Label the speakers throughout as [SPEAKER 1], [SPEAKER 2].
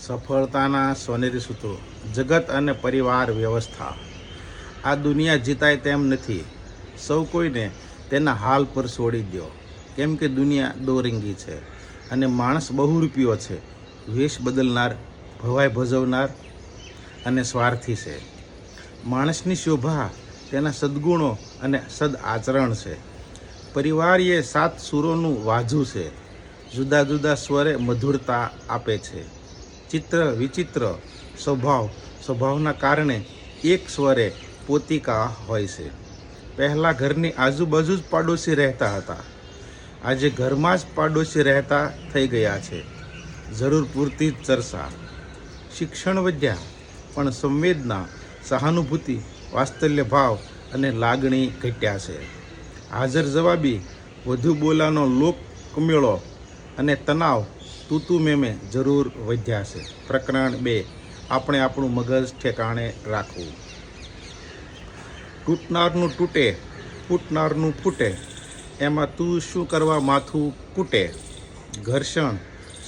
[SPEAKER 1] સફળતાના સોનેરી સૂત્રો જગત અને પરિવાર વ્યવસ્થા. આ દુનિયા જીતાય તેમ નથી. સૌ કોઈને તેના હાલ પર છોડી દો, કેમ કે દુનિયા દોરંગી છે અને માણસ બહુરૂપિયો છે. વેશ બદલનાર, ભવાઈ ભજવનાર અને સ્વાર્થી છે. માણસની શોભા તેના સદ્ગુણો અને સદ આચરણ છે. પરિવાર એ 7 સુરોનું વાજુ છે. જુદા જુદા સ્વરે મધુરતા આપે છે. ચિત્ર વિચિત્ર સ્વભાવના કારણે એક સ્વરે પોતિકા હોય છે. પહેલાં ઘરની આજુબાજુ જ પાડોશી રહેતા હતા. આજે ઘરમાં જ પાડોશી રહેતા થઈ ગયા છે. જરૂર પૂરતી જ ચર્ચા. શિક્ષણ વધ્યા પણ સંવેદના, સહાનુભૂતિ, વાત્સલ્ય ભાવ અને લાગણી ઘટ્યા છે. હાજર જવાબી, વધુ બોલાનો લોકમેળો અને તણાવ, તૂતું મેમે જરૂર વધ્યા છે. પ્રકરણ 2. આપણે આપણું મગજ ઠેકાણે રાખવું. તૂટનારનું તૂટે, ફૂટનારનું ફૂટે, એમાં તું શું કરવા માથું કૂટે. ઘર્ષણ,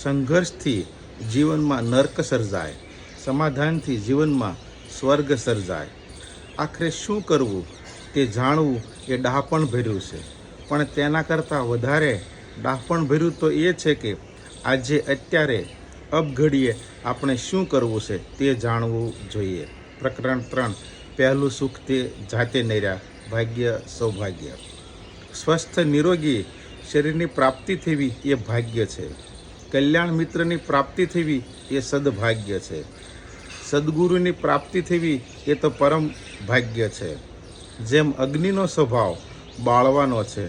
[SPEAKER 1] સંઘર્ષથી જીવનમાં નર્ક સર્જાય, સમાધાનથી જીવનમાં સ્વર્ગ સર્જાય. આખરે શું કરવું તે જાણવું એ ડહાપણ ભર્યું છે. પણ તેના કરતાં વધારે ડહાપણ ભર્યું તો એ છે કે આજે અત્યારે અબઘડીએ આપણે શું કરવું છે તે જાણવું જોઈએ. પ્રકરણ 3. પહેલું સુખ તે જાતે નર્યા, ભાગ્ય સૌભાગ્ય. સ્વસ્થ નિરોગી શરીરની પ્રાપ્તિ થવી એ ભાગ્ય છે. કલ્યાણ મિત્રની પ્રાપ્તિ થવી એ સદભાગ્ય છે. સદગુરુની પ્રાપ્તિ થવી એ તો પરમ ભાગ્ય છે. જેમ અગ્નિનો સ્વભાવ બાળવાનો છે,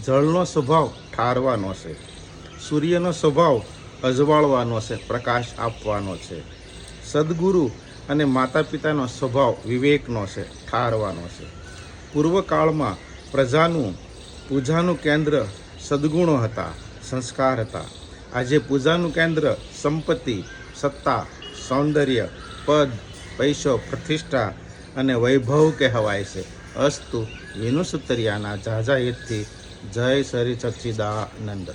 [SPEAKER 1] જળનો સ્વભાવ ઠારવાનો છે, સૂર્યનો સ્વભાવ અજવાળવાનો છે, પ્રકાશ આપવાનો છે. સદગુરુ અને માતા પિતાનો સ્વભાવ વિવેકનો છે, ઠારવાનો છે. પૂર્વકાળમાં પ્રજાનું પૂજાનું કેન્દ્ર સદગુણો હતા, સંસ્કાર હતા. આજે પૂજાનું કેન્દ્ર સંપત્તિ, સત્તા, સૌંદર્ય, પદ, પૈસો, પ્રતિષ્ઠા અને વૈભવ કહેવાય છે. અસ્તુ વિનુસુતરિયાના જાજા હિતથી જય શ્રી સચ્ચિદાનંદ.